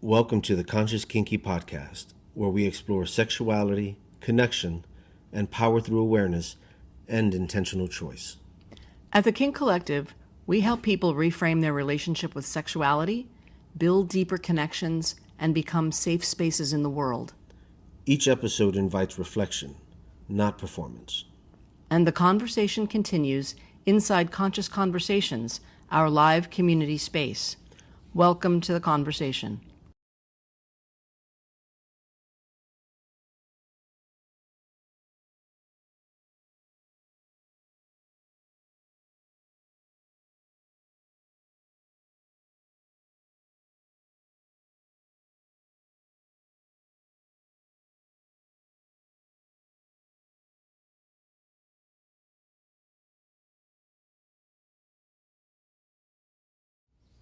Welcome to the Conscious Kinky Podcast, where we explore sexuality, connection, and power through awareness and intentional choice. At the Kink Collective, we help people reframe their relationship with sexuality, build deeper connections, and become safe spaces in the world. Each episode invites reflection, not performance. And the conversation continues inside Conscious Conversations, our live community space. Welcome to the conversation.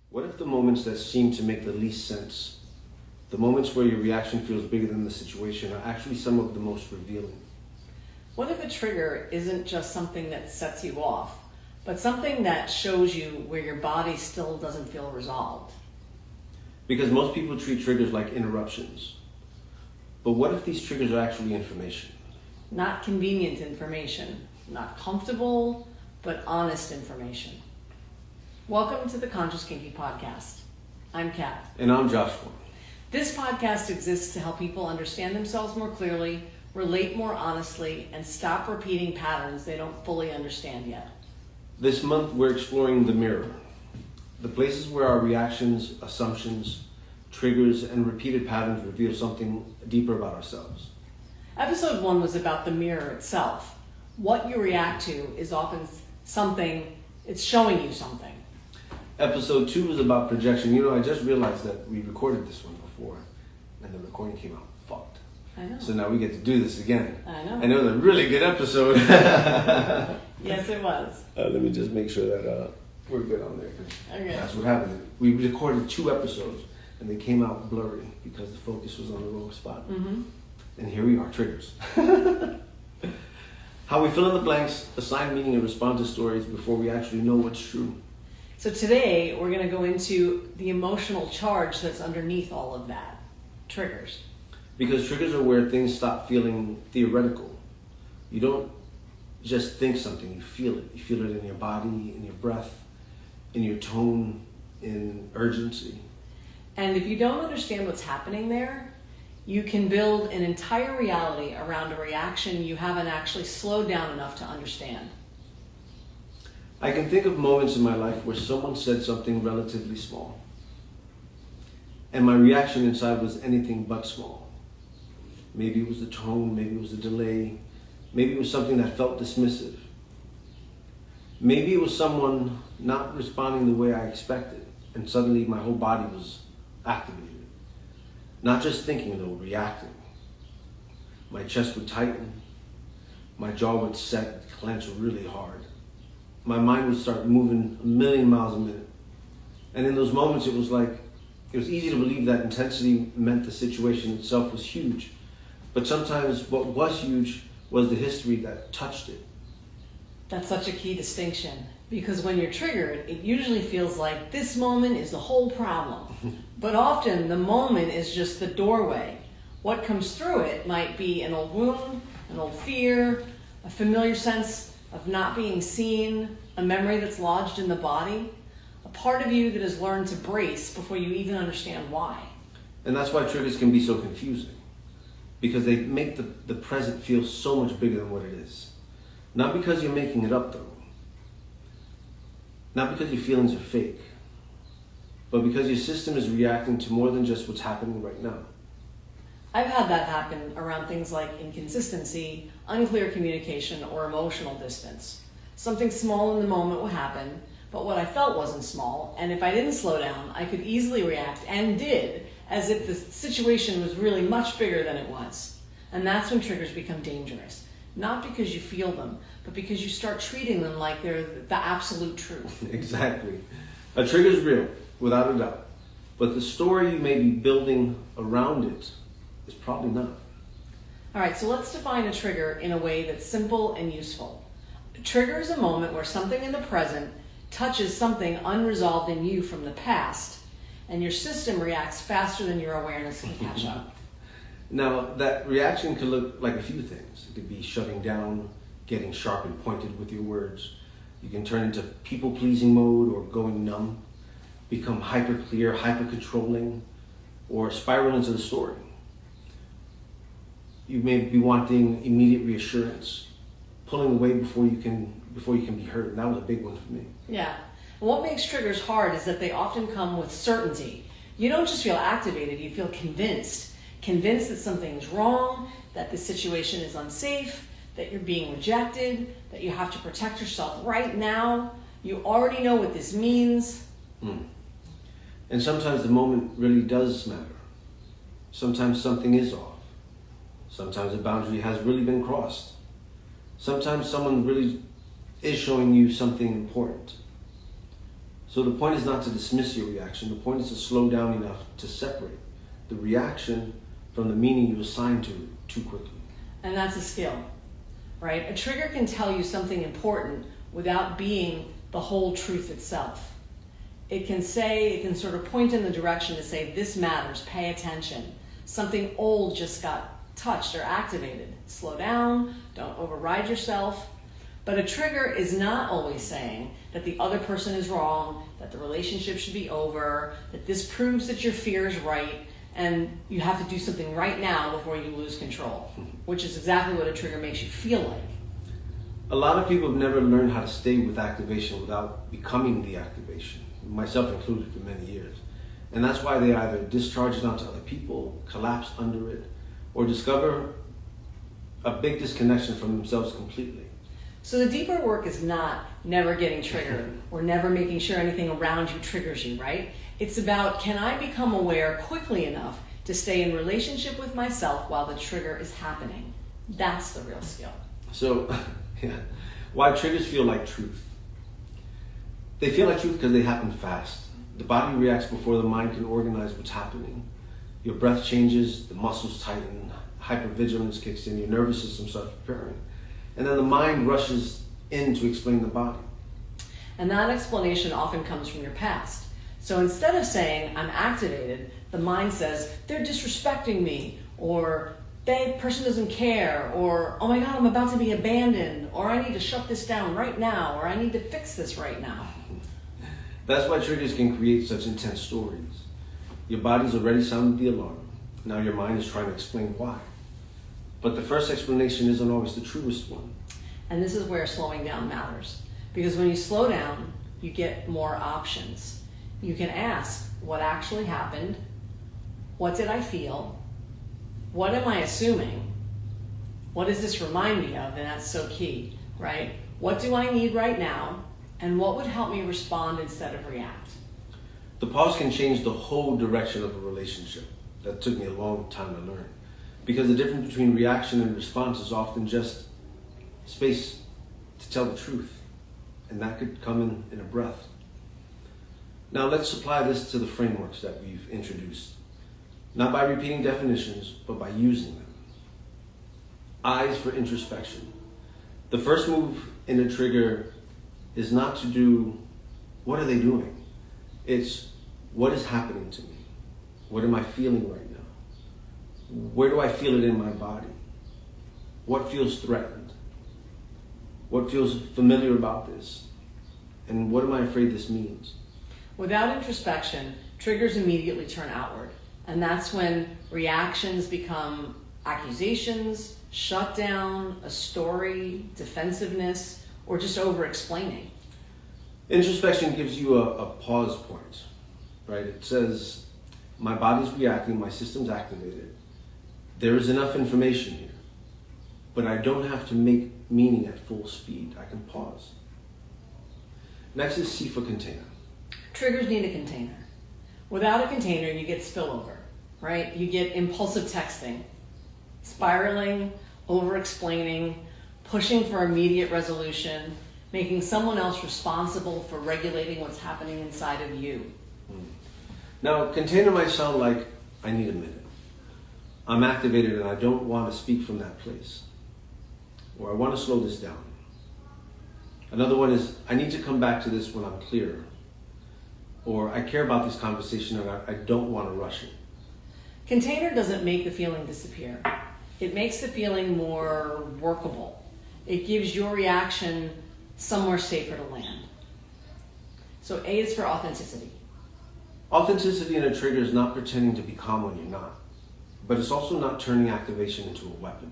What if the moments that seem to make the least sense, the moments where your reaction feels bigger than the situation, are actually some of the most revealing? What if a trigger isn't just something that sets you off, but something that shows you where your body still doesn't feel resolved? Because most people treat triggers like interruptions. But what if these triggers are actually information? Not convenient information, not comfortable, but honest information. Welcome to the Conscious Kinky Podcast. I'm Kat. And I'm Joshua. This podcast exists to help people understand themselves more clearly, relate more honestly, and stop repeating patterns they don't fully understand yet. This month we're exploring the mirror, the places where our reactions, assumptions, triggers, and repeated patterns reveal something deeper about ourselves. Episode 1 was about the mirror itself. What you react to is often something, it's showing you something. Episode 2 was about projection. I just realized that we recorded this one before, and the recording came out fucked. I know. So now we get to do this again. I know. And it was a really good episode. Yes, it was. Let me just make sure that we're good on there. Okay. That's what happened. We recorded 2 episodes, and they came out blurry because the focus was on the wrong spot. Mm-hmm. And here we are, triggers. How we fill in the blanks, assign meaning, and respond to stories before we actually know what's true. So today, we're going to go into the emotional charge that's underneath all of that. Triggers. Because triggers are where things stop feeling theoretical. You don't just think something, you feel it. You feel it in your body, in your breath, in your tone, in urgency. And if you don't understand what's happening there, you can build an entire reality around a reaction you haven't actually slowed down enough to understand. I can think of moments in my life where someone said something relatively small, and my reaction inside was anything but small. Maybe it was the tone, maybe it was the delay, maybe it was something that felt dismissive. Maybe it was someone not responding the way I expected, and suddenly my whole body was activated. Not just thinking though, reacting. My chest would tighten, my jaw would set, clench really hard. My mind would start moving a million miles a minute. And in those moments, it was easy to believe that intensity meant the situation itself was huge. But sometimes what was huge was the history that touched it. That's such a key distinction, because when you're triggered, it usually feels like this moment is the whole problem. But often the moment is just the doorway. What comes through it might be an old wound, an old fear, a familiar sense of not being seen, a memory that's lodged in the body, a part of you that has learned to brace before you even understand why. And that's why triggers can be so confusing, because they make the present feel so much bigger than what it is. Not because you're making it up though. Not because your feelings are fake, but because your system is reacting to more than just what's happening right now. I've had that happen around things like inconsistency, unclear communication, or emotional distance. Something small in the moment will happen, but what I felt wasn't small, and if I didn't slow down, I could easily react, and did, as if the situation was really much bigger than it was. And that's when triggers become dangerous. Not because you feel them, but because you start treating them like they're the absolute truth. Exactly. A trigger is real, without a doubt. But the story you may be building around it is probably not. All right, so let's define a trigger in a way that's simple and useful. A trigger is a moment where something in the present touches something unresolved in you from the past, and your system reacts faster than your awareness can catch up. Now, that reaction could look like a few things. It could be shutting down, getting sharp and pointed with your words. You can turn into people-pleasing mode or going numb, become hyper-clear, hyper-controlling, or spiral into the story. You may be wanting immediate reassurance, pulling away before you can be heard. And that was a big one for me. Yeah. And what makes triggers hard is that they often come with certainty. You don't just feel activated, you feel convinced that something's wrong, that the situation is unsafe, that you're being rejected, that you have to protect yourself right now. You already know what this means. And sometimes the moment really does matter. Sometimes something is off. Sometimes a boundary has really been crossed. Sometimes someone really is showing you something important. So the point is not to dismiss your reaction. The point is to slow down enough to separate the reaction from the meaning you assign to it too quickly. And that's a skill, right? A trigger can tell you something important without being the whole truth itself. It can sort of point in the direction to say, this matters, pay attention. Something old just got touched or activated. Slow down, don't override yourself. But a trigger is not always saying that the other person is wrong, that the relationship should be over, that this proves that your fear is right, and you have to do something right now before you lose control, which is exactly what a trigger makes you feel like. A lot of people have never learned how to stay with activation without becoming the activation, myself included for many years. And that's why they either discharge it onto other people, collapse under it, or discover a big disconnection from themselves completely. So the deeper work is not never getting triggered or never making sure anything around you triggers you, right? It's about, can I become aware quickly enough to stay in relationship with myself while the trigger is happening? That's the real skill. So, why triggers feel like truth? They feel like truth because they happen fast. The body reacts before the mind can organize what's happening. Your breath changes, the muscles tighten, hypervigilance kicks in, your nervous system starts preparing. And then the mind rushes in to explain the body. And that explanation often comes from your past. So instead of saying, I'm activated, the mind says, they're disrespecting me, or that person doesn't care, or, oh my God, I'm about to be abandoned, or I need to shut this down right now, or I need to fix this right now. That's why triggers can create such intense stories. Your body's already sounded the alarm. Now your mind is trying to explain why. But the first explanation isn't always the truest one. And this is where slowing down matters. Because when you slow down, you get more options. You can ask, what actually happened? What did I feel? What am I assuming? What does this remind me of? And that's so key, right? What do I need right now? And what would help me respond instead of react? The pause can change the whole direction of a relationship. That took me a long time to learn. Because the difference between reaction and response is often just space to tell the truth. And that could come in a breath. Now let's apply this to the frameworks that we've introduced. Not by repeating definitions, but by using them. Eyes for introspection. The first move in a trigger is not to do, what are they doing? It's, what is happening to me? What am I feeling right now? Where do I feel it in my body? What feels threatened? What feels familiar about this? And what am I afraid this means? Without introspection, triggers immediately turn outward. And that's when reactions become accusations, shutdown, a story, defensiveness, or just over-explaining. Introspection gives you a pause point, right? It says, my body's reacting, my system's activated. There is enough information here, but I don't have to make meaning at full speed. I can pause. Next is C for container. Triggers need a container. Without a container, you get spillover, right? You get impulsive texting, spiraling, over-explaining, pushing for immediate resolution, making someone else responsible for regulating what's happening inside of you. Now, container might sound like, I need a minute. I'm activated and I don't want to speak from that place. Or I want to slow this down. Another one is, I need to come back to this when I'm clearer. Or I care about this conversation and I don't want to rush it. Container doesn't make the feeling disappear. It makes the feeling more workable. It gives your reaction somewhere safer to land. So A is for authenticity. Authenticity in a trigger is not pretending to be calm when you're not, but it's also not turning activation into a weapon.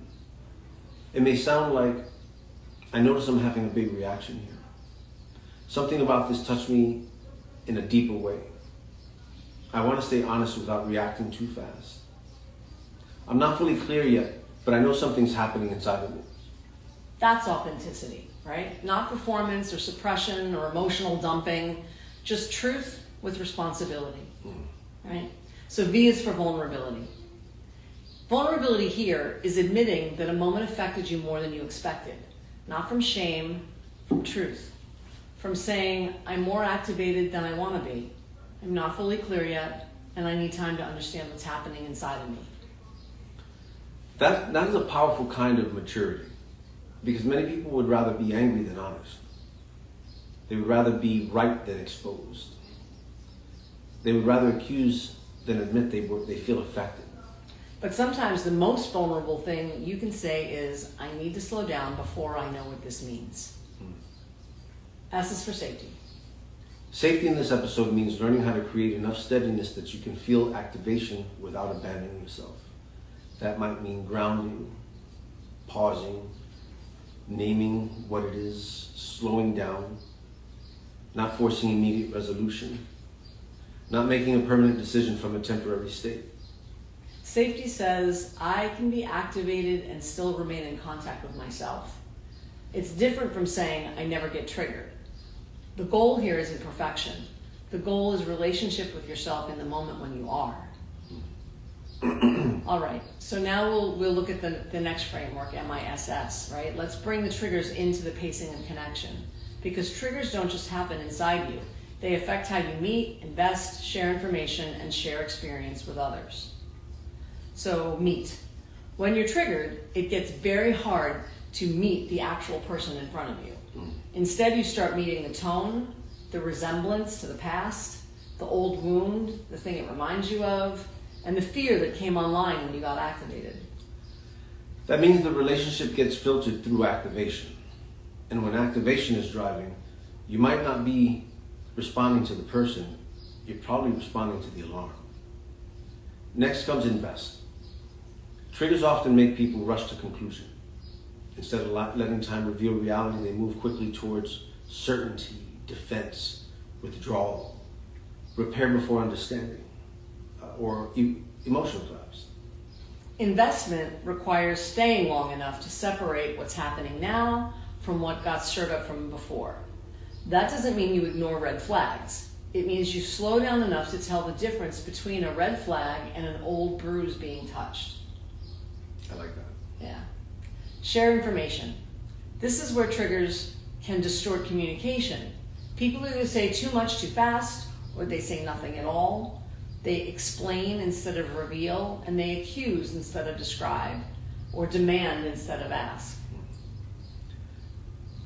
It may sound like, I notice I'm having a big reaction here. Something about this touched me in a deeper way. I want to stay honest without reacting too fast. I'm not fully clear yet, but I know something's happening inside of me. That's authenticity, right? Not performance or suppression or emotional dumping, just truth with responsibility, right? So V is for vulnerability. Vulnerability here is admitting that a moment affected you more than you expected, not from shame, from truth, from saying, I'm more activated than I want to be. I'm not fully clear yet, and I need time to understand what's happening inside of me. That is a powerful kind of maturity, because many people would rather be angry than honest. They would rather be right than exposed. They would rather accuse than admit they feel affected. But sometimes the most vulnerable thing you can say is, I need to slow down before I know what this means. S is for safety. Safety in this episode means learning how to create enough steadiness that you can feel activation without abandoning yourself. That might mean grounding, pausing, naming what it is, slowing down, not forcing immediate resolution, not making a permanent decision from a temporary state. Safety says, I can be activated and still remain in contact with myself. It's different from saying, I never get triggered. The goal here isn't perfection. The goal is relationship with yourself in the moment when you are. All right, so now we'll look at the next framework, MISS, right? Let's bring the triggers into the pacing and connection, because triggers don't just happen inside you. They affect how you meet, invest, share information, and share experience with others. So meet. When you're triggered, it gets very hard to meet the actual person in front of you. Instead, you start meeting the tone, the resemblance to the past, the old wound, the thing it reminds you of, and the fear that came online when you got activated. That means the relationship gets filtered through activation. And when activation is driving, you might not be responding to the person, you're probably responding to the alarm. Next comes invest. Triggers often make people rush to conclusion. Instead of letting time reveal reality, they move quickly towards certainty, defense, withdrawal, repair before understanding, or emotional collapse. Investment requires staying long enough to separate what's happening now from what got stirred up from before. That doesn't mean you ignore red flags. It means you slow down enough to tell the difference between a red flag and an old bruise being touched. I like that. Yeah. Share information. This is where triggers can distort communication. People either say too much too fast, or they say nothing at all. They explain instead of reveal, and they accuse instead of describe, or demand instead of ask.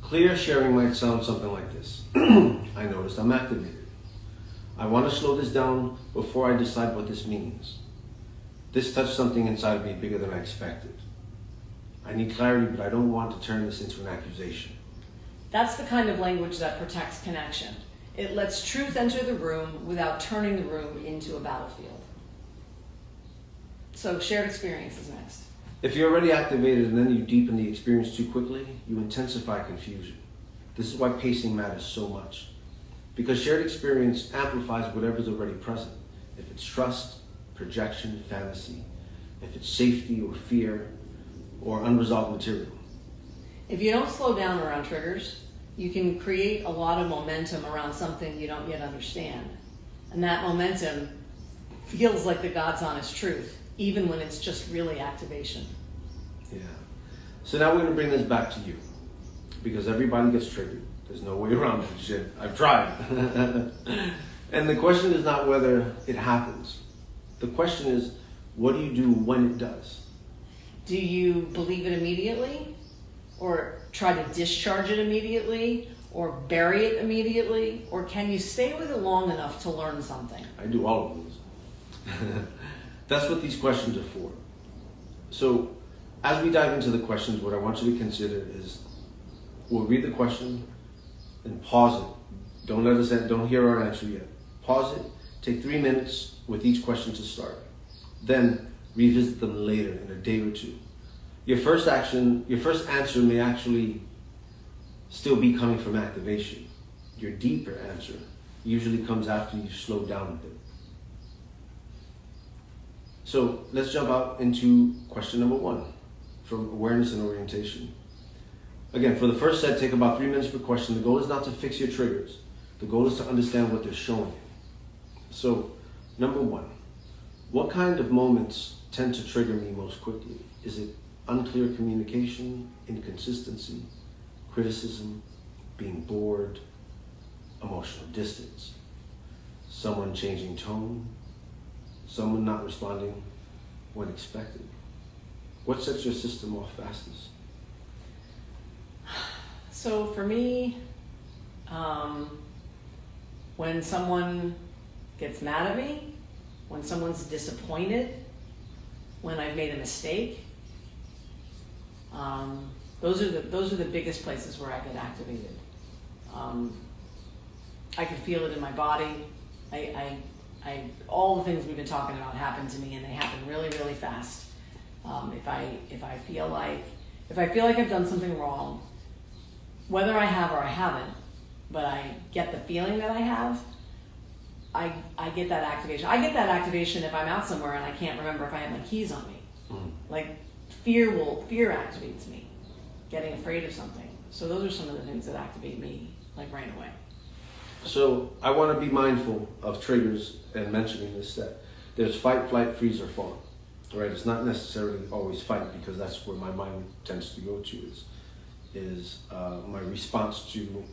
Clear sharing might sound something like this. I noticed I'm activated. I want to slow this down before I decide what this means. This touched something inside of me bigger than I expected. I need clarity, but I don't want to turn this into an accusation. That's the kind of language that protects connection. It lets truth enter the room without turning the room into a battlefield. So shared experience is next. If you're already activated and then you deepen the experience too quickly, you intensify confusion. This is why pacing matters so much. Because shared experience amplifies whatever's already present. If it's trust, projection, fantasy, if it's safety or fear, or unresolved material. If you don't slow down around triggers, you can create a lot of momentum around something you don't yet understand. And that momentum feels like the God's honest truth, even when it's just really activation. Yeah. So now we're going to bring this back to you, because everybody gets triggered. There's no way around that shit. I've tried. And the question is not whether it happens. The question is, what do you do when it does? Do you believe it immediately? Or try to discharge it immediately? or bury it immediately, or can you stay with it long enough to learn something? I do all of those. That's what these questions are for. So as we dive into the questions, what I want you to consider is, we'll read the question and pause it. Don't hear our answer yet. Pause it, take 3 minutes with each question to start. Then revisit them later in a day or two. Your first answer may actually still be coming from activation. Your deeper answer usually comes after you've slowed down a bit. So let's jump out into question number 1 from awareness and orientation. Again, for the first set, take about 3 minutes per question. The goal is not to fix your triggers. The goal is to understand what they're showing you. So, number 1, what kind of moments tend to trigger me most quickly? Is it unclear communication, inconsistency, criticism, being bored, emotional distance, someone changing tone, someone not responding when expected? What sets your system off fastest? So for me, when someone gets mad at me, when someone's disappointed, when I've made a mistake, those are the biggest places where I get activated. I can feel it in my body. All the things we've been talking about happen to me, and they happen really, really fast. If I feel like I've done something wrong, whether I have or I haven't, but I get the feeling that I have, I get that activation. I get that activation if I'm out somewhere and I can't remember if I have my keys on me. Like fear activates me, getting afraid of something. So those are some of the things that activate me like right away. So I want to be mindful of triggers and mentioning this, that there's fight, flight, freeze, or fawn. Right? It's not necessarily always fight, because that's where my mind tends to go to, is my response to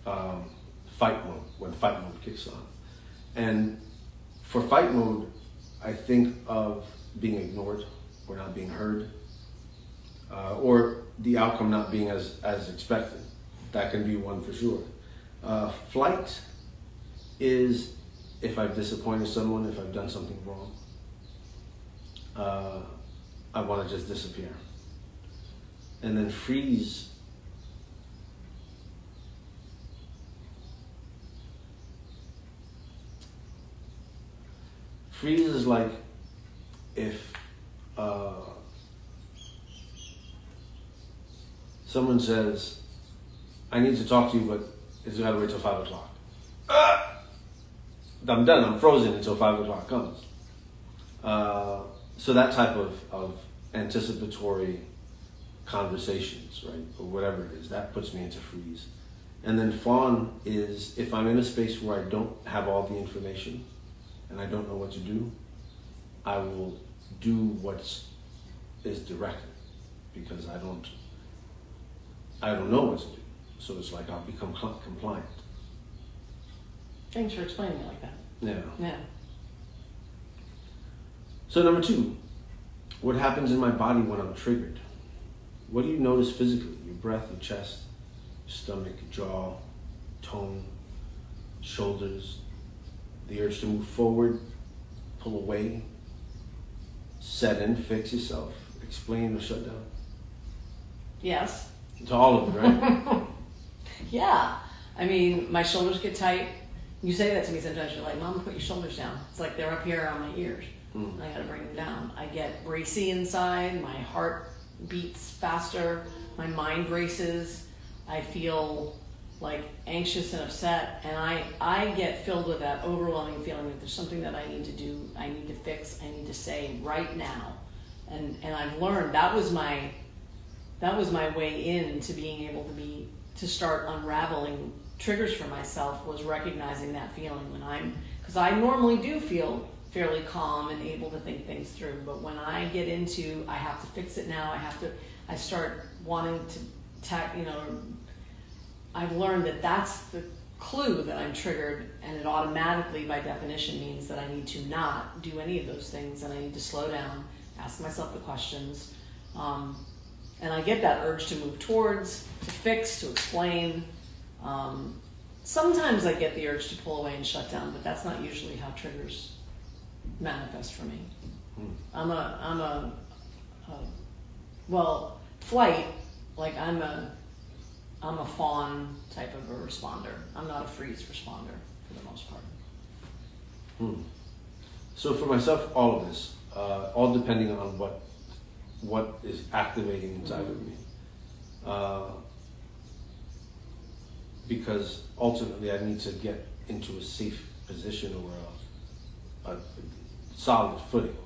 fight mode, when fight mode kicks on. And for fight mode, I think of being ignored or not being heard, or the outcome not being as expected. That can be one for sure. Flight is if I've disappointed someone, if I've done something wrong. I want to just disappear. And then freeze is like if someone says, I need to talk to you, but it's got to wait till 5 o'clock. I'm done. I'm frozen until 5 o'clock comes. So that type of anticipatory conversations, right, or whatever it is, that puts me into freeze. And then fawn is if I'm in a space where I don't have all the information and I don't know what to do, I will do what is directed, because I don't know what to do. So it's like I'll become compliant. Thanks for explaining it like that. Yeah. So number 2, what happens in my body when I'm triggered? What do you notice physically? Your breath, your chest, your stomach, your jaw, tone, shoulders, the urge to move forward, pull away, set in, fix yourself, explain or shut down. Yes. To all of it, right? Yeah. I mean, my shoulders get tight. You say that to me sometimes. You're like, Mom, put your shoulders down. It's like they're up here on my ears. I gotta bring them down. I get racy inside. My heart beats faster. My mind races. I feel like anxious and upset. And I get filled with that overwhelming feeling that there's something that I need to do, I need to fix, I need to say right now. And I've learned that was my way into being able to start unraveling triggers for myself, was recognizing that feeling because I normally do feel fairly calm and able to think things through, but when I get into I have to fix it now, I start wanting to I've learned that that's the clue that I'm triggered, and it automatically by definition means that I need to not do any of those things, and I need to slow down, ask myself the questions, And I get that urge to move towards, to fix, to explain. Sometimes I get the urge to pull away and shut down, but that's not usually how triggers manifest for me. Well, flight, like I'm a fawn type of a responder. I'm not a freeze responder for the most part. So for myself, all of this, all depending on what is activating inside of me. Because ultimately I need to get into a safe position or a solid footing,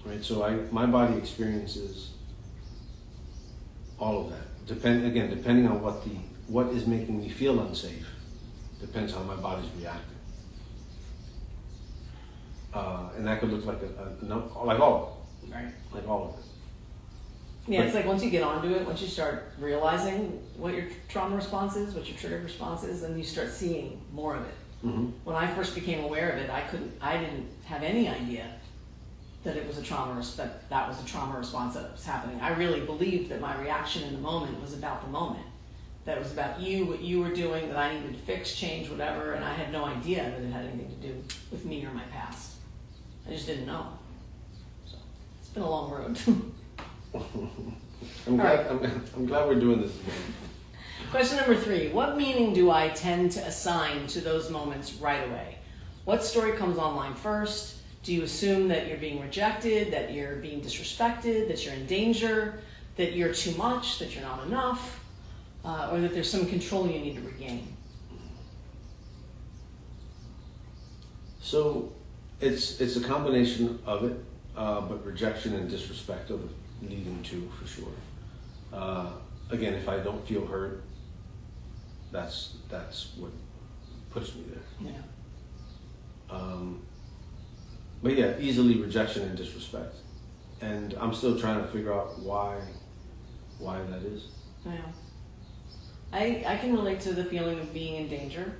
right? So my body experiences all of that. Depending on what is making me feel unsafe, depends how my body's reacting. And that could look like like all of it. Right. Like all of it. Yeah, it's like once you get onto it, once you start realizing what your trauma response is, what your trigger response is, then you start seeing more of it. Mm-hmm. When I first became aware of it, I didn't have any idea that it was a trauma, that was a trauma response that was happening. I really believed that my reaction in the moment was about the moment. That it was about you, what you were doing, that I needed to fix, change, whatever, and I had no idea that it had anything to do with me or my past. I just didn't know. So it's been a long road. I'm glad we're doing this again. Question number 3. What meaning do I tend to assign to those moments right away? What story comes online first? Do you assume that you're being rejected, that you're being disrespected, that you're in danger, that you're too much, that you're not enough, or that there's some control you need to regain? So it's a combination of it, but rejection and disrespect are leading to, for sure. Again, if I don't feel heard, that's what puts me there. Yeah. But yeah, easily rejection and disrespect. And I'm still trying to figure out why that is. Yeah. I can relate to the feeling of being in danger.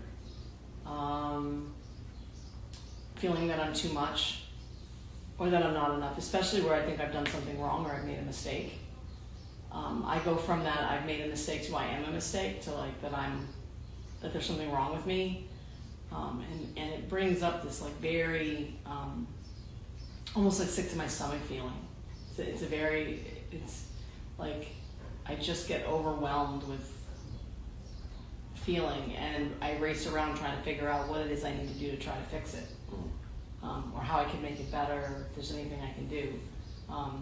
Feeling that I'm too much or that I'm not enough, especially where I think I've done something wrong or I've made a mistake. I go from that I've made a mistake to I am a mistake to like that there's something wrong with me. And it brings up this like very almost like sick to my stomach feeling. It's like I just get overwhelmed with feeling and I race around trying to figure out what it is I need to do to try to fix it. Or how I can make it better, or if there's anything I can do. I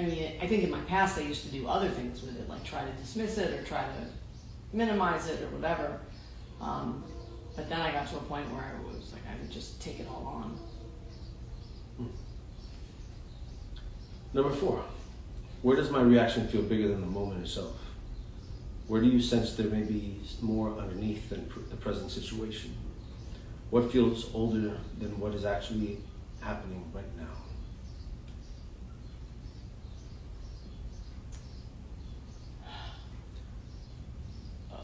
mean, I think in my past I used to do other things with it, like try to dismiss it or try to minimize it or whatever. But then I got to a point where it was like I would just take it all on. Number 4, where does my reaction feel bigger than the moment itself? Where do you sense there may be more underneath than the present situation? What feels older than what is actually happening right now?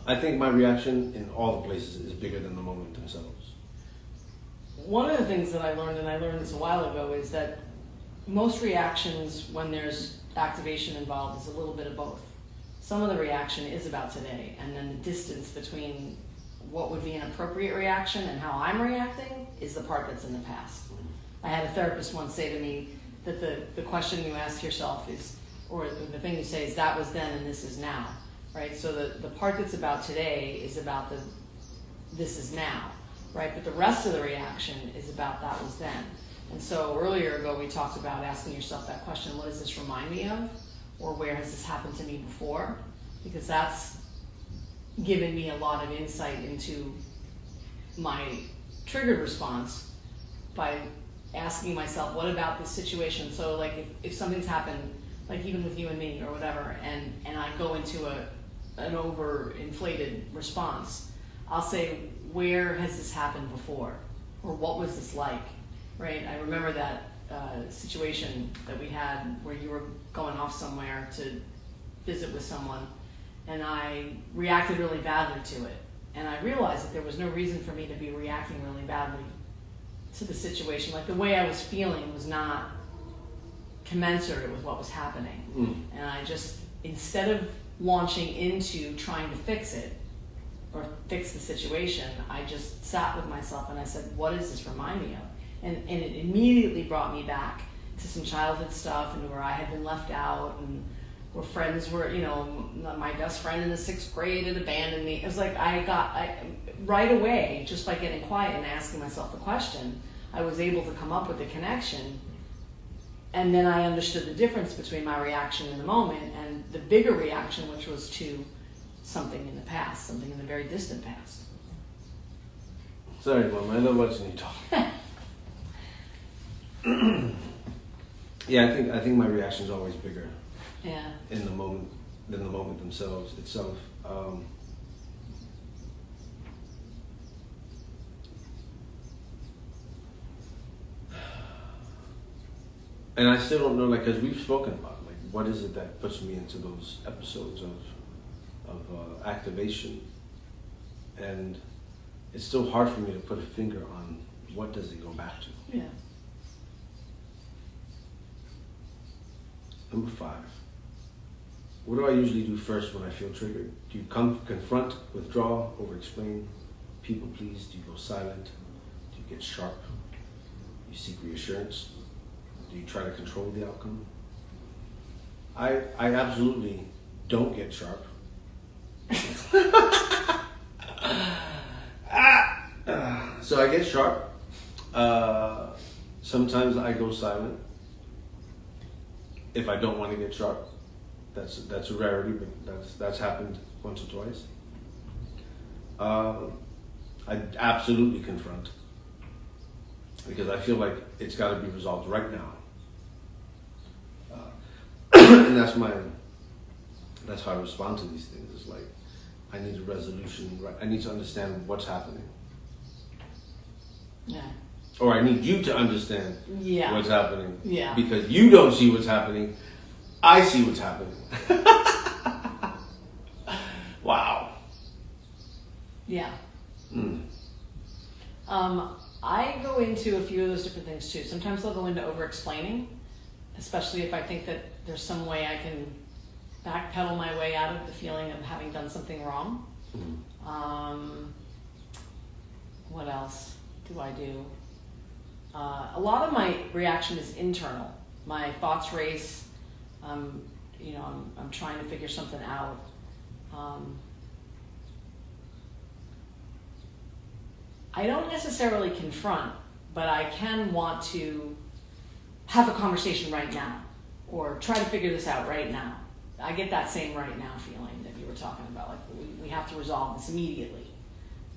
I think my reaction in all the places is bigger than the moment themselves. One of the things that I learned, and I learned this a while ago, is that most reactions when there's activation involved is a little bit of both. Some of the reaction is about today, and then the distance between what would be an appropriate reaction and how I'm reacting is the part that's in the past. I had a therapist once say to me that the question you ask yourself is, or the thing you say is, that was then and this is now, right? So the part that's about today is about this is now, right? But the rest of the reaction is about that was then. And so earlier ago we talked about asking yourself that question, what does this remind me of? Or where has this happened to me before? Because that's given me a lot of insight into my triggered response by asking myself, what about this situation? So like if something's happened, like even with you and me or whatever, and I go into an overinflated response, I'll say, where has this happened before? Or what was this like, right? I remember that situation that we had where you were going off somewhere to visit with someone, and I reacted really badly to it. And I realized that there was no reason for me to be reacting really badly to the situation. Like the way I was feeling was not commensurate with what was happening. And I just, instead of launching into trying to fix it or fix the situation, I just sat with myself and I said, what does this remind me of? And it immediately brought me back to some childhood stuff and where I had been left out and where friends were, my best friend in the 6th grade had abandoned me. It was like I right away, just by getting quiet and asking myself the question, I was able to come up with a connection. And then I understood the difference between my reaction in the moment and the bigger reaction, which was to something in the past, something in the very distant past. Sorry, Mom, I love watching you talk. Yeah, I think my reaction is always bigger. Yeah. In the moment than the moment itself. And I still don't know, like, because we've spoken about, like, what is it that puts me into those episodes of activation, and it's still hard for me to put a finger on what does it go back to. Yeah. Number 5. What do I usually do first when I feel triggered? Do you confront, withdraw, over-explain, people please? Do you go silent? Do you get sharp? Do you seek reassurance? Do you try to control the outcome? I absolutely don't get sharp. So I get sharp. Sometimes I go silent if I don't want to get sharp. That's a rarity, but that's happened once or twice. I absolutely confront because I feel like it's got to be resolved right now. And that's how I respond to these things. It's like, I need a resolution, right? I need to understand what's happening. Yeah. Or I need you to understand what's happening. Yeah. Because you don't see what's happening. I see what's happening. Wow. Yeah. I go into a few of those different things too. Sometimes I'll go into over-explaining, especially if I think that there's some way I can backpedal my way out of the feeling of having done something wrong. What else do I do? A lot of my reaction is internal. My thoughts race. I'm trying to figure something out. I don't necessarily confront, but I can want to have a conversation right now or try to figure this out right now. I get that same right now feeling that you were talking about, like we have to resolve this immediately.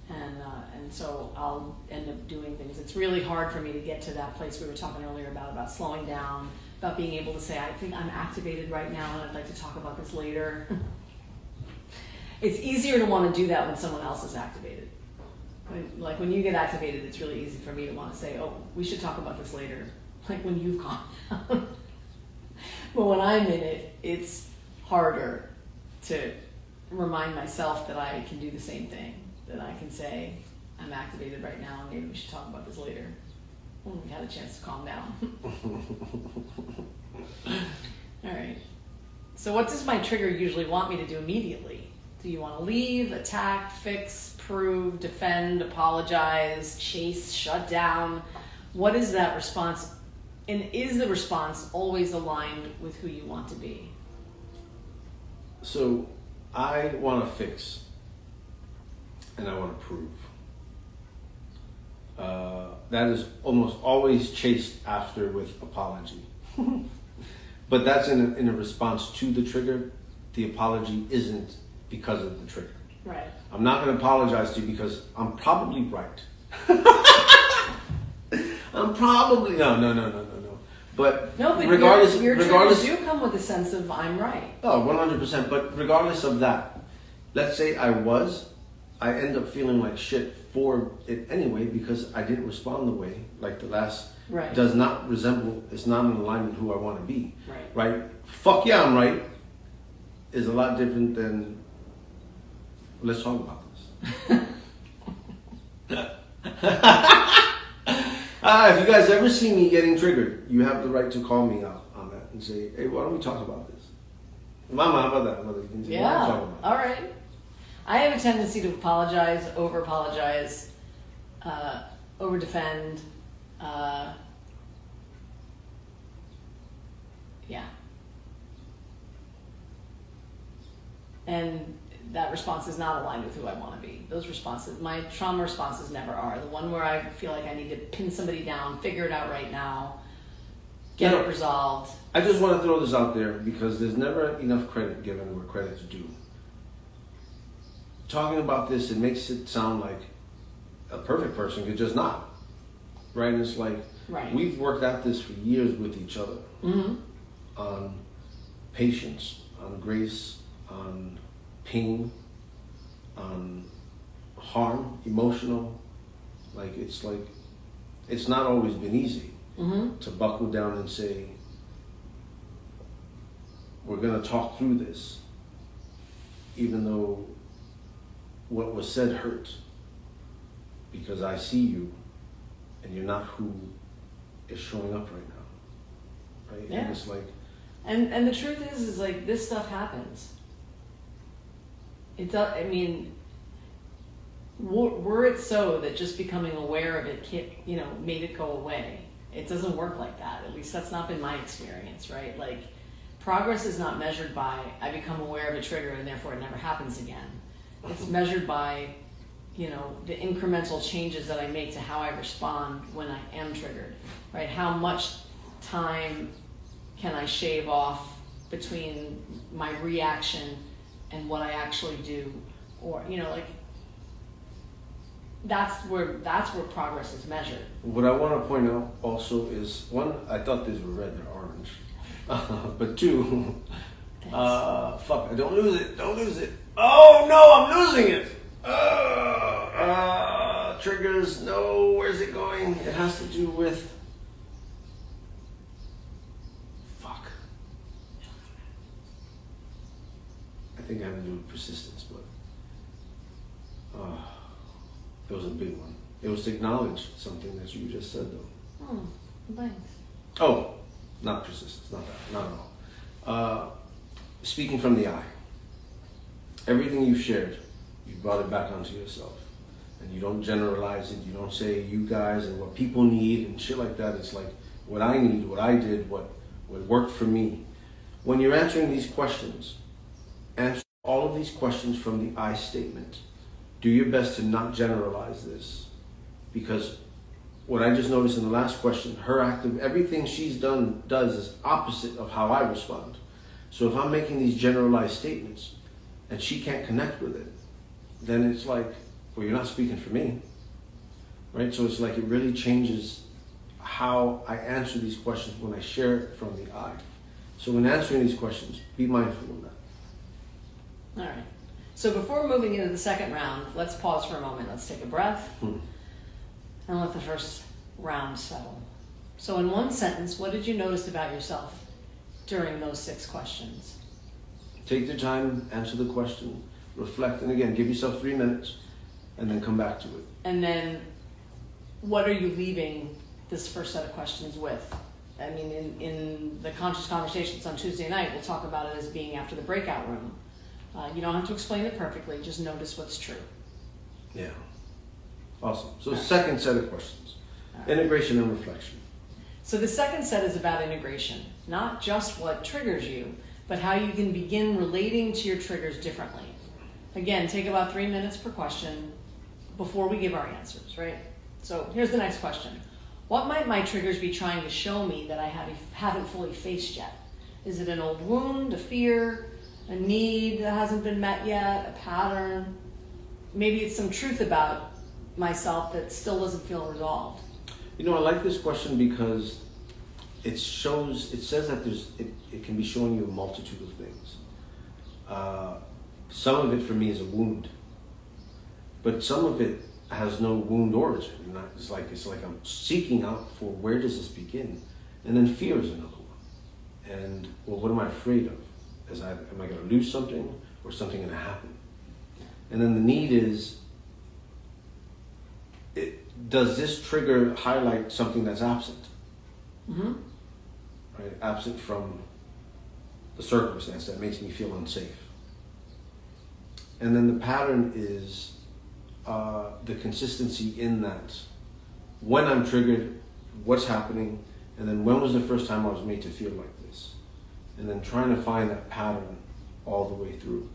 And so I'll end up doing things. It's really hard for me to get to that place we were talking earlier about slowing down, about being able to say, I think I'm activated right now and I'd like to talk about this later. It's easier to want to do that when someone else is activated. When you get activated, it's really easy for me to want to say, oh, we should talk about this later, like when you've calmed down. But when I'm in it, it's harder to remind myself that I can do the same thing, that I can say, I'm activated right now, and maybe we should talk about this later when we had a chance to calm down. All right. So what does my trigger usually want me to do immediately? Do you want to leave, attack, fix, prove, defend, apologize, chase, shut down? What is that response? And is the response always aligned with who you want to be? So I want to fix and I want to prove. That is almost always chased after with apology. But that's in a response to the trigger. The apology isn't because of the trigger. Right. I'm not going to apologize to you because I'm probably right. I'm probably no. But regardless, your regardless, triggers do come with a sense of I'm right. Oh, 100%. But regardless of that, let's say I end up feeling like shit for it anyway because I didn't respond the way, like the last Right. does not resemble, it's not in alignment with who I want to be. Right. Fuck yeah, I'm right is a lot different than let's talk about this. If you guys ever see me getting triggered, you have the right to call me out on that. and say, hey, why don't we talk about this? Mama, how about that? Mother, you can say, Yeah. What are we talking about? All right. I have a tendency to apologize, over-apologize, over-defend. Yeah. And that response is not aligned with who I want to be. Those responses, my trauma responses never are. The one where I feel like I need to pin somebody down, figure it out right now, get it resolved. I just want to throw this out there because there's never enough credit given where credit's due. Talking about this, it makes it sound like a perfect person could just not. Right? And it's like, we've worked out this for years with each other. Mm-hmm. On patience, on grace, on pain, on harm, emotional. It's not always been easy to buckle down and say, we're going to talk through this, even though what was said hurt, because I see you and you're not who is showing up right now. Right? Yeah. And it's like, and the truth is like this stuff happens. It does. I mean, were it so that just becoming aware of it, made it go away. It doesn't work like that. At least that's not been my experience, right? Like, progress is not measured by I become aware of a trigger and therefore it never happens again. It's measured by, the incremental changes that I make to how I respond when I am triggered, right? How much time can I shave off between my reaction and what I actually do? Or, that's where progress is measured. what I want to point out also is, one, I thought these were red, they're orange. But two, fuck, don't lose it. Oh no, I'm losing it. Triggers, no, where's it going? It has to do with, fuck. I think it had to do with persistence, but it was a big one. It was to acknowledge something that you just said, though. Thanks. Oh, not persistence, not that, not at all. Speaking from the I. Everything you've shared, you brought it back onto yourself. And you don't generalize it, you don't say you guys and what people need and shit like that. It's like what I need, what I did, what worked for me. When you're answering these questions, answer all of these questions from the I statement. Do your best to not generalize this, because what I just noticed in the last question, everything she's does is opposite of how I respond. So if I'm making these generalized statements and she can't connect with it, then it's like, well, you're not speaking for me, right? So it's like it really changes how I answer these questions when I share it from the I. So when answering these questions, be mindful of that. All right. So before moving into the second round, let's pause for a moment. Let's take a breath and let the first round settle. So in one sentence, what did you notice about yourself during those 6 questions? Take the time, answer the question, reflect, and again, give yourself 3 minutes, and then come back to it. And then what are you leaving this first set of questions with? I mean, in the Conscious Conversations on Tuesday night, we'll talk about it as being after the breakout room. You don't have to explain it perfectly, just notice what's true. Yeah. Awesome. So second set of questions. Integration and reflection. So the second set is about integration, not just what triggers you, but how you can begin relating to your triggers differently. Again, take about 3 minutes per question before we give our answers, right? So here's the next question. What might my triggers be trying to show me that I haven't fully faced yet? Is it an old wound, a fear, a need that hasn't been met yet, a pattern? Maybe it's some truth about myself that still doesn't feel resolved. I like this question because it says that it can be showing you a multitude of things. Some of it for me is a wound, but some of it has no wound origin. It's like I'm seeking out for where does this begin, and then fear is another one. And well, what am I afraid of? Am I going to lose something, or something going to happen? And then the need is, does this trigger highlight something that's absent? Mm-hmm. Right, absent from a circumstance that makes me feel unsafe. And then the pattern is the consistency in that. When I'm triggered, what's happening, and then when was the first time I was made to feel like this? And then trying to find that pattern all the way through.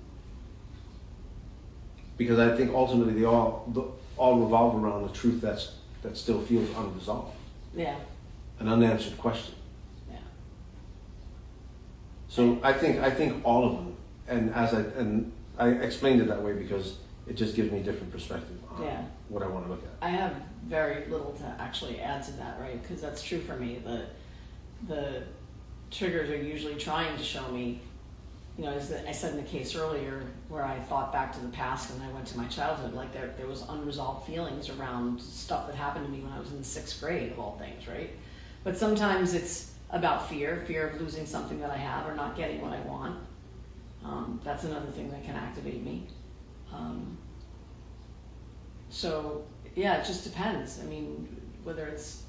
Because I think ultimately they all revolve around the truth that still feels unresolved. Yeah. An unanswered question. Yeah. So I think all of them, and I explained it that way because it just gives me a different perspective on what I want to look at. I have very little to actually add to that, right? Because that's true for me. The triggers are usually trying to show me, as I said in the case earlier, where I thought back to the past and I went to my childhood, like there was unresolved feelings around stuff that happened to me when I was in the 6th grade, of all things, right? But sometimes it's about fear of losing something that I have or not getting what I want. That's another thing that can activate me. So yeah, it just depends. I mean, whether it's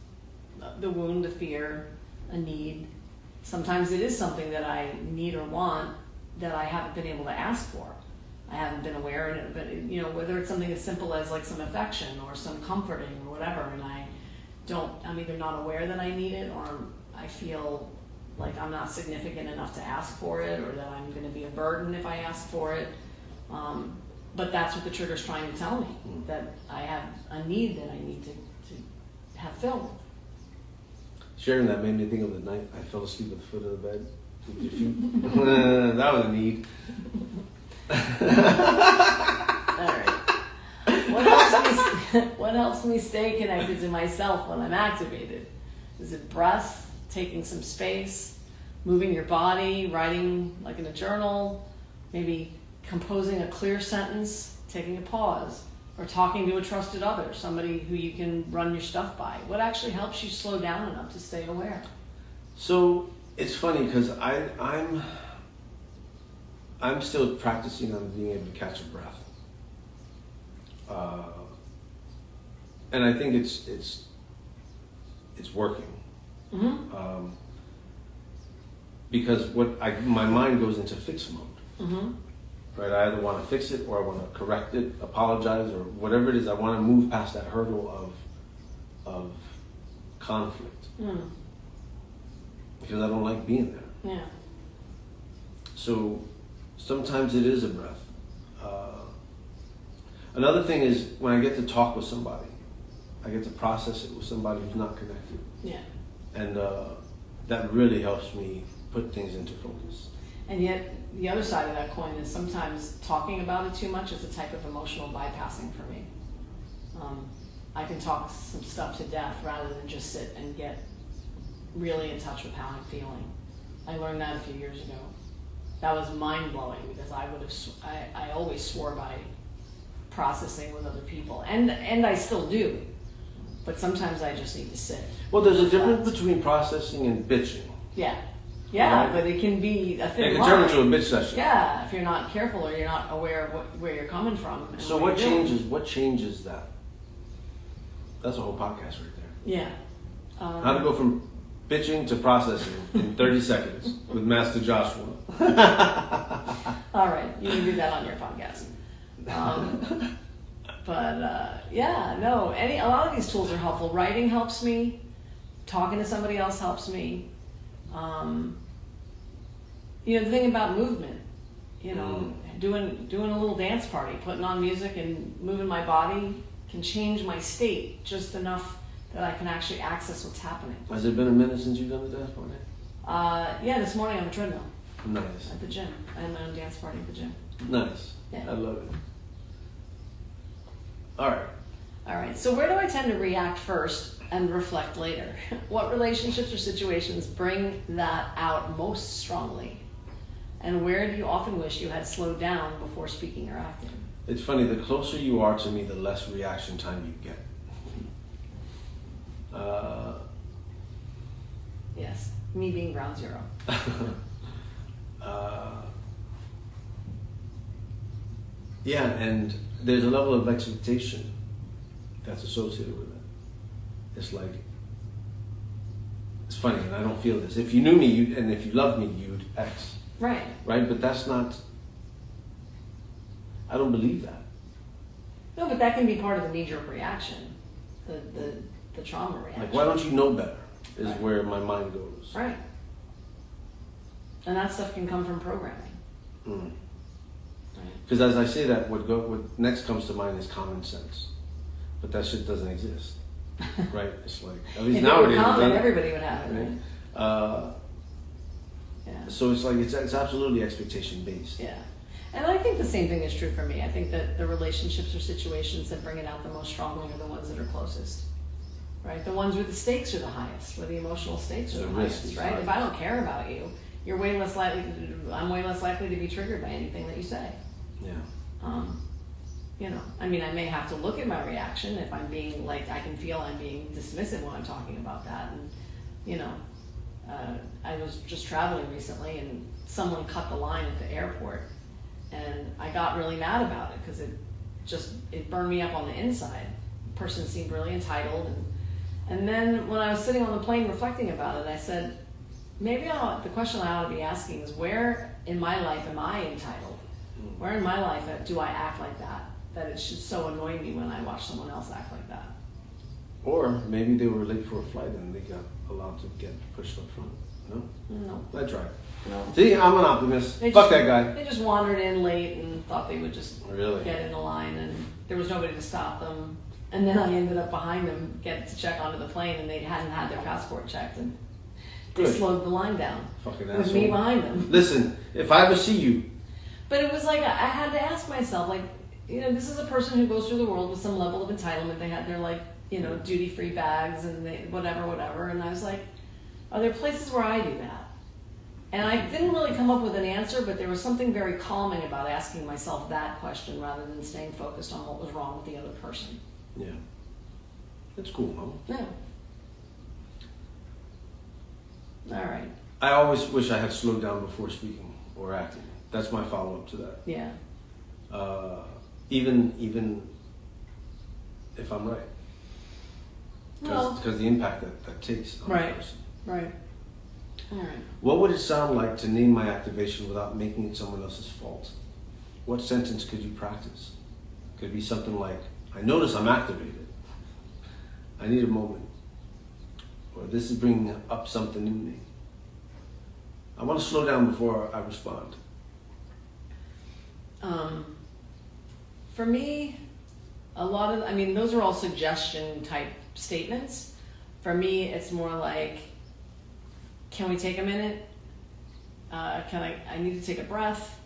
the wound, a fear, a need. Sometimes it is something that I need or want that I haven't been able to ask for. I haven't been aware of it, but whether it's something as simple as like some affection or some comforting or whatever, and I'm either not aware that I need it, or I feel like I'm not significant enough to ask for it, or that I'm going to be a burden if I ask for it. But that's what the trigger's trying to tell me, that I have a need that I need to have filled. Sharing that made me think of the night I fell asleep at the foot of the bed with your feet. That was a need. All right. What helps me stay connected to myself when I'm activated? Is it breath, taking some space, moving your body, writing like in a journal, maybe composing a clear sentence, taking a pause, or talking to a trusted other, somebody who you can run your stuff by? What actually helps you slow down enough to stay aware? So it's funny because I'm still practicing on being able to catch a breath, and I think it's working. Mm-hmm. Because my mind goes into fix mode. Mm-hmm. Right, I either want to fix it or I want to correct it, apologize, or whatever it is. I want to move past that hurdle of conflict because I don't like being there. Yeah. So sometimes it is a breath. Another thing is when I get to talk with somebody, I get to process it with somebody who's not connected. Yeah. And that really helps me put things into focus. And yet, the other side of that coin is sometimes talking about it too much is a type of emotional bypassing for me. I can talk some stuff to death rather than just sit and get really in touch with how I'm feeling. I learned that a few years ago. That was mind-blowing because I always swore by processing with other people, and I still do. But sometimes I just need to sit. Well, there's a difference between processing and bitching. Yeah. Yeah, right? But it can be a thin It can line. turn into a bitch session. Yeah, if you're not careful or you're not aware of where you're coming from. And So what changes that? That's a whole podcast right there. Yeah. How to go from bitching to processing in 30 seconds with Master Joshua. All right, you can do that on your podcast. A lot of these tools are helpful. Writing helps me. Talking to somebody else helps me. The thing about movement, doing a little dance party, putting on music and moving my body can change my state just enough that I can actually access what's happening. Has it been a minute since you've done a dance party? Yeah, this morning on the treadmill. Nice. At the gym. I had my own dance party at the gym. Nice. Yeah. I love it. All right. So where do I tend to react first and reflect later? What relationships or situations bring that out most strongly? And where do you often wish you had slowed down before speaking or acting? It's funny, the closer you are to me, the less reaction time you get. Yes, me being ground zero. Yeah, and there's a level of expectation that's associated with it. It's like, it's funny, and I don't feel this. If you knew me, and if you loved me, you'd X. Right. Right? But that's not, I don't believe that. No, but that can be part of the knee-jerk reaction, the trauma reaction. Like, why don't you know better is Right. where my mind goes. Right. And that stuff can come from programming. Mm. Right. Because as I say that, what next comes to mind is common sense. But that shit doesn't exist. Right? It's like, at least If nowadays. it were common, right? everybody would have it, right? Yeah. So it's like, it's absolutely expectation based. Yeah. And I think the same thing is true for me. I think that the relationships or situations that bring it out the most strongly are the ones that are closest. Right? The ones where the stakes are the highest, where the emotional stakes are the highest, right? If I don't care about you, I'm way less likely to be triggered by anything that you say. Yeah. You know, I mean, I may have to look at my reaction if I'm being like, I can feel I'm being dismissive when I'm talking about that. And, you know, I was just traveling recently and someone cut the line at the airport and I got really mad about it because it burned me up on the inside. The person seemed really entitled. And then when I was sitting on the plane reflecting about it, I said, maybe the question I ought to be asking is, where in my life am I entitled? Where in my life do I act like that? That it should so annoy me when I watch someone else act like that. Or maybe they were late for a flight and they got allowed to get pushed up front. No? No. I tried. No. See, I'm an optimist. Fuck that guy. They just wandered in late and thought they would just Really? get in the line, and there was nobody to stop them. And then I ended up behind them, get to check onto the plane, and they hadn't had their passport checked, and they Good. slowed the line down. Fucking With asshole. me behind them. Listen, if I ever see you, But it was like, I had to ask myself, like, you know, this is a person who goes through the world with some level of entitlement. They had their, like, you know, duty-free bags and whatever. And I was like, are there places where I do that? And I didn't really come up with an answer, but there was something very calming about asking myself that question rather than staying focused on what was wrong with the other person. yeah. It's cool, Mama. Yeah. All right. I always wish I had slowed down before speaking or acting. That's my follow-up to that. Yeah. Even if I'm right. Well, Because the impact that takes on Right. the person. right. All right. What would it sound like to name my activation without making it someone else's fault? What sentence could you practice? Could be something like, I notice I'm activated. I need a moment. Or this is bringing up something in me. I want to slow down before I respond. For me, those are all suggestion type statements. For me, it's more like, can we take a minute? I need to take a breath.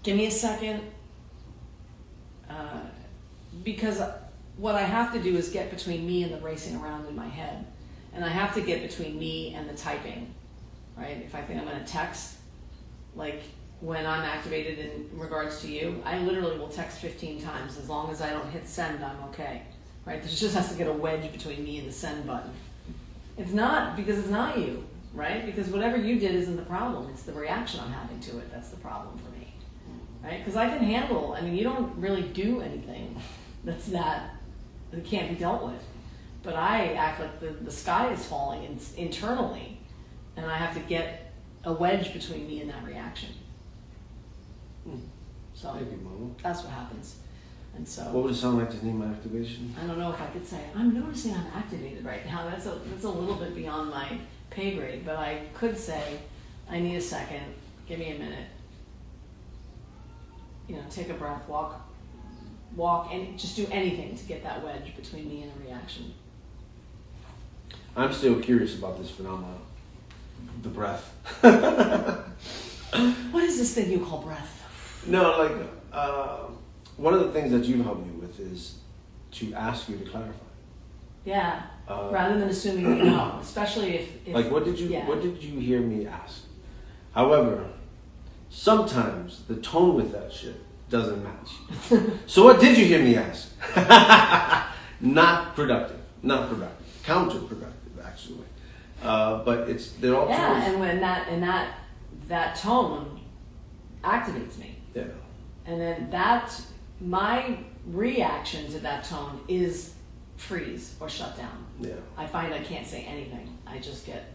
Give me a second. Because what I have to do is get between me and the racing around in my head. And I have to get between me and the typing, right? If I think I'm going to text, like when I'm activated in regards to you, I literally will text 15 times. As long as I don't hit send, I'm okay, right? There just has to get a wedge between me and the send button. It's not because it's not you, right? Because whatever you did isn't the problem. It's the reaction I'm having to it that's the problem for me, right? Because I can handle, you don't really do anything that can't be dealt with. But I act like the sky is falling internally, and I have to get a wedge between me and that reaction. So Maybe, Mama. that's what happens. And so What would it sound like to name my activation? I don't know if I could say, I'm noticing I'm activated right now. That's a little bit beyond my pay grade, but I could say, I need a second, give me a minute. You know, take a breath, walk, and just do anything to get that wedge between me and a reaction. I'm still curious about this phenomenon. The breath. What is this thing you call breath? No, one of the things that you've helped me with is to ask you to clarify. Yeah, rather than assuming you know, especially if Like, what did you hear me ask? However, sometimes the tone with that shit doesn't match. So what did you hear me ask? Not productive. Counterproductive, actually. But they're all yeah, tones. and when that tone activates me. Yeah. And then my reaction to that tone is freeze or shut down. Yeah. I find I can't say anything. I just get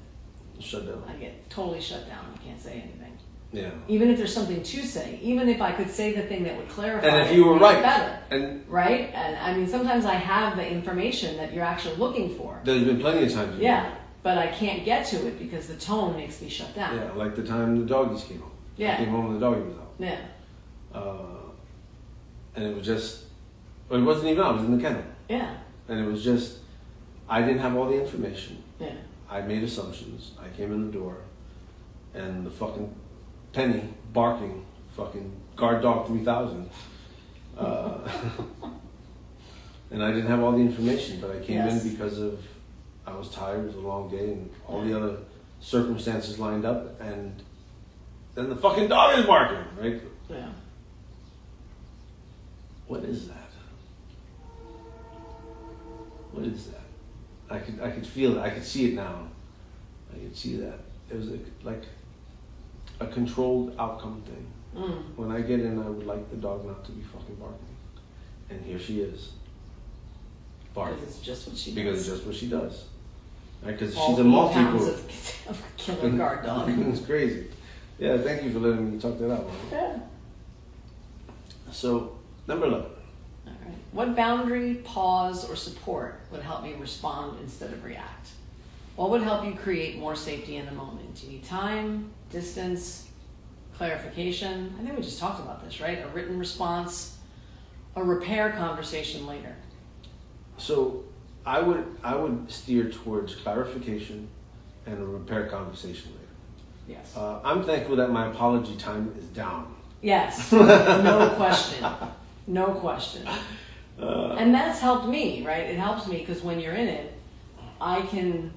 Shut down. I get totally shut down. I can't say anything. Yeah. Even if there's something to say, even if I could say the thing that would clarify, and if you were right, better, and right? And I mean, sometimes I have the information that you're actually looking for. there's been plenty of times. Yeah, but I can't get to it because the tone makes me shut down. Yeah, like the time the doggies came home. Yeah. I came home and the doggy was out. Yeah. And it was just, well, it wasn't even out. It was in the kennel. Yeah. And it was just, I didn't have all the information. Yeah. I made assumptions. I came in the door, and the fucking Penny barking, fucking guard dog 3000. And I didn't have all the information, but I came in because of, I was tired, it was a long day, and all the other circumstances lined up, and then the fucking dog is barking, right? Yeah. What is that? What is that? I could feel it. I could see it now. I could see that. It was like a controlled outcome thing. When I get in, I would like the dog not to be fucking barking. And here she is. Barking. Because it's just what she does. Because it's just what she does. Right? Because All she's a 3 multi pounds of killer guard dog. It's crazy. Yeah, thank you for letting me talk that out. Yeah. So, number 11. All right. What boundary, pause, or support would help me respond instead of react? What would help you create more safety in the moment? Do you need time, distance, clarification? I think we just talked about this, right? A written response, a repair conversation later. So I would steer towards clarification and a repair conversation later. Yes. I'm thankful that my apology time is down. Yes. No question. No question. And that's helped me, right? It helps me because when you're in it, I can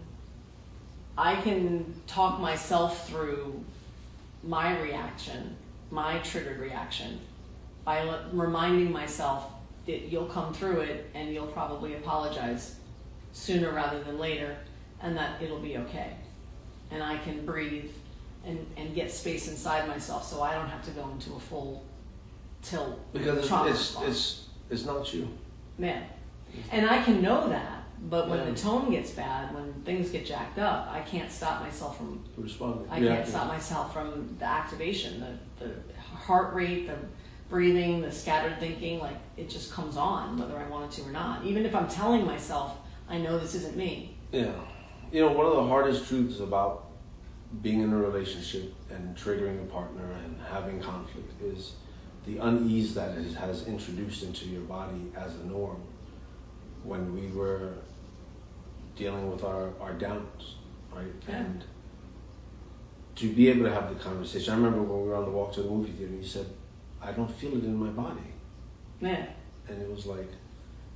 talk myself through my reaction, my triggered reaction, by reminding myself that you'll come through it and you'll probably apologize sooner rather than later, and that it'll be okay. And I can breathe and get space inside myself so I don't have to go into a full tilt. Because trauma it's not you. Yeah. And I can know that, but when the tone gets bad, when things get jacked up, I can't stop myself from Responding. I can't stop myself from the activation, the heart rate, the breathing, the scattered thinking, like it just comes on whether I want it to or not. Even if I'm telling myself, I know this isn't me. Yeah. You know, one of the hardest truths about being in a relationship and triggering a partner and having conflict is the unease that it has introduced into your body as a norm when we were dealing with our downs, right? Yeah. And to be able to have the conversation. I remember when we were on the walk to the movie theater, you said, I don't feel it in my body. Yeah. And it was like,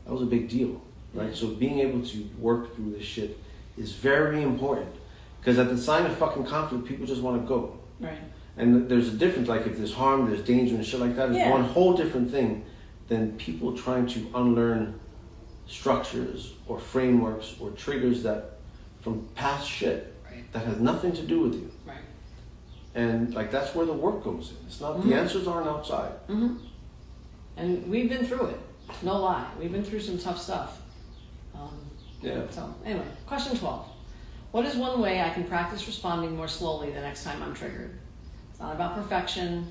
that was a big deal, right? Yeah. So being able to work through this shit is very important. Because at the sign of fucking conflict, people just want to go. Right. And there's a difference, like if there's harm, there's danger and shit like that. It's one whole different thing than people trying to unlearn structures or frameworks or triggers that from past shit that has nothing to do with you. Right. And like that's where the work goes in. It's not the answers aren't outside. Mm-hmm. And we've been through it. No lie. We've been through some tough stuff. So anyway, question 12. What is one way I can practice responding more slowly the next time I'm triggered? It's not about perfection,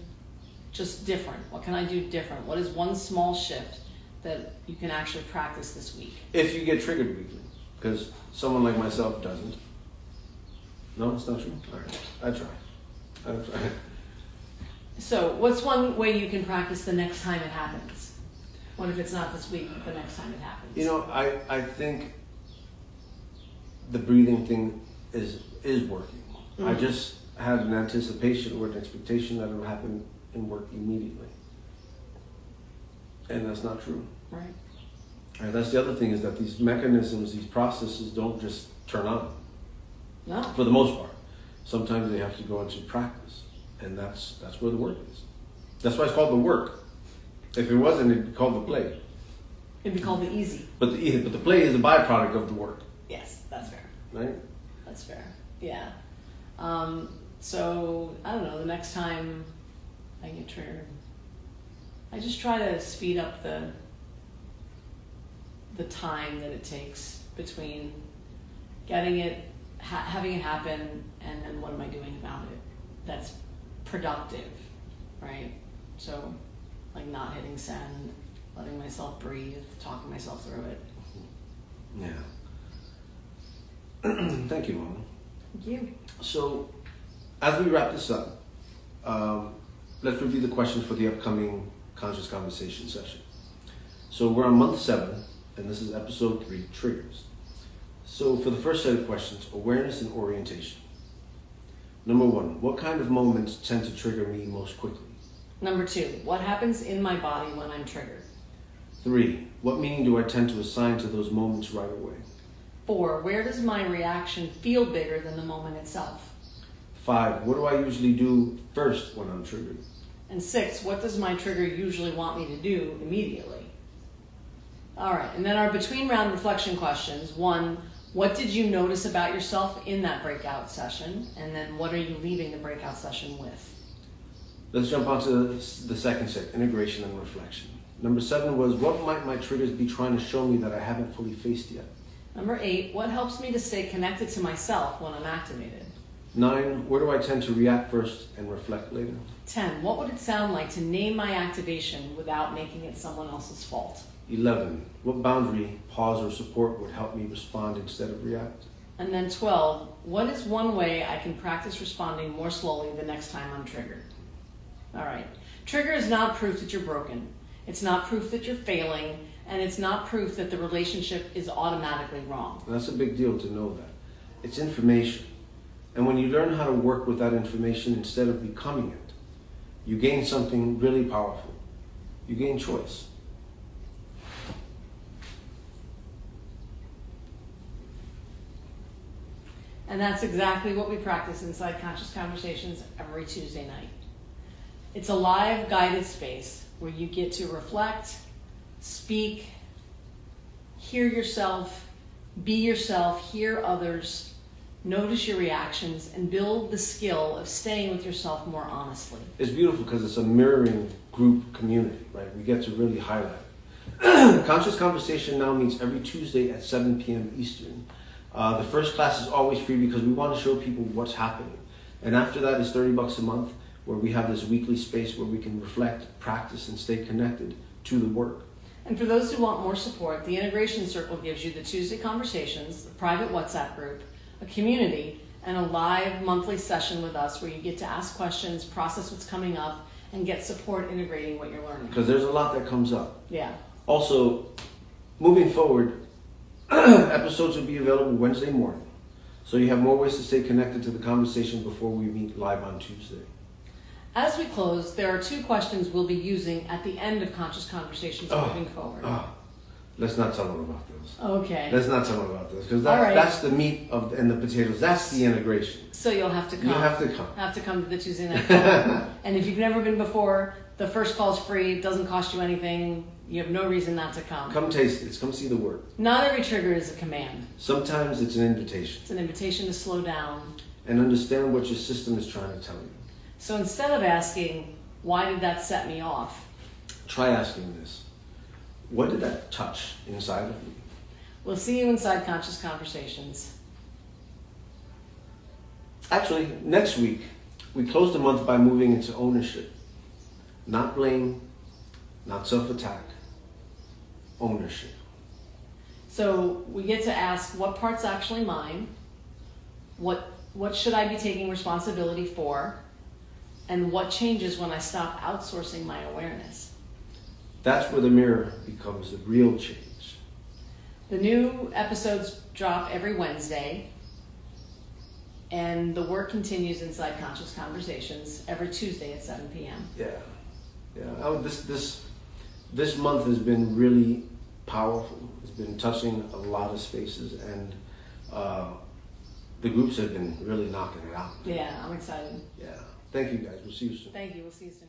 just different. What can I do different? What is one small shift that you can actually practice this week? If you get triggered weekly, because someone like myself doesn't. No, it's not true? All right, I try. So what's one way you can practice the next time it happens? What if it's not this week, but the next time it happens? You know, I think the breathing thing is working. Mm-hmm. I just had an anticipation or an expectation that it would happen and work immediately. And that's not true. Right. And that's the other thing is that these mechanisms, these processes don't just turn on. No. For the most part. Sometimes they have to go into practice. And that's where the work is. That's why it's called the work. If it wasn't, it'd be called the play. It'd be called the easy. But the play is a byproduct of the work. Yes, that's fair. Right? That's fair. Yeah. So I don't know, the next time I get triggered, I just try to speed up the time that it takes between getting it having it happen, and then what am I doing about it that's productive, right? So, like not hitting send, letting myself breathe, talking myself through it. Yeah. Thank you, Mama. Thank you. So, as we wrap this up, let's review the questions for the upcoming Conscious Conversation session. So we're on month 7, and this is episode 3, triggers. So for the first set of questions, awareness and orientation. Number 1, what kind of moments tend to trigger me most quickly? Number 2, what happens in my body when I'm triggered? 3, what meaning do I tend to assign to those moments right away? 4, where does my reaction feel bigger than the moment itself? 5, what do I usually do first when I'm triggered? And 6, what does my trigger usually want me to do immediately? All right, and then our between round reflection questions. 1, what did you notice about yourself in that breakout session? And then what are you leaving the breakout session with? Let's jump onto the second set, integration and reflection. Number 7 was, what might my triggers be trying to show me that I haven't fully faced yet? Number 8, what helps me to stay connected to myself when I'm activated? 9, where do I tend to react first and reflect later? 10, what would it sound like to name my activation without making it someone else's fault? 11, what boundary, pause, or support would help me respond instead of react? And then 12, what is one way I can practice responding more slowly the next time I'm triggered? All right. Trigger is not proof that you're broken. It's not proof that you're failing, and it's not proof that the relationship is automatically wrong. And that's a big deal to know that. It's information. And when you learn how to work with that information instead of becoming it, you gain something really powerful. You gain choice. And that's exactly what we practice inside Conscious Conversations every Tuesday night. It's a live guided space where you get to reflect, speak, hear yourself, be yourself, hear others, notice your reactions, and build the skill of staying with yourself more honestly. It's beautiful because it's a mirroring group community, right? We get to really highlight it. Conscious Conversation now meets every Tuesday at 7 p.m. Eastern. The first class is always free because we want to show people what's happening. And after that is $30 a month, where we have this weekly space where we can reflect, practice, and stay connected to the work. And for those who want more support, the Integration Circle gives you the Tuesday conversations, the private WhatsApp group, a community, and a live monthly session with us where you get to ask questions, process what's coming up, and get support integrating what you're learning. Because there's a lot that comes up. Yeah. Also, moving forward, episodes will be available Wednesday morning. So you have more ways to stay connected to the conversation before we meet live on Tuesday. As we close, there are 2 questions we'll be using at the end of Conscious Conversations moving forward. Let's not tell them about those. Okay. Let's not tell them about those because All right. That's the meat and the potatoes. That's the integration. So you'll have to come. You have to come. Have to come to the Tuesday night call. And if you've never been before, the first call is free. It doesn't cost you anything. You have no reason not to come. Come taste it. Come see the work. Not every trigger is a command. Sometimes it's an invitation. It's an invitation to slow down. And understand what your system is trying to tell you. So instead of asking, why did that set me off? Try asking this. What did that touch inside of me? We'll see you inside Conscious Conversations. Actually, next week, we close the month by moving into ownership. Not blame, not self-attack. Ownership. So we get to ask what part's actually mine, what should I be taking responsibility for, and what changes when I stop outsourcing my awareness. That's where the mirror becomes the real change. The new episodes drop every Wednesday, and the work continues inside Conscious Conversations every Tuesday at 7 p.m. Yeah. This month has been really powerful. It's been touching a lot of spaces, and the groups have been really knocking it out. Yeah, I'm excited. Yeah. Thank you, guys. We'll see you soon. Thank you. We'll see you soon.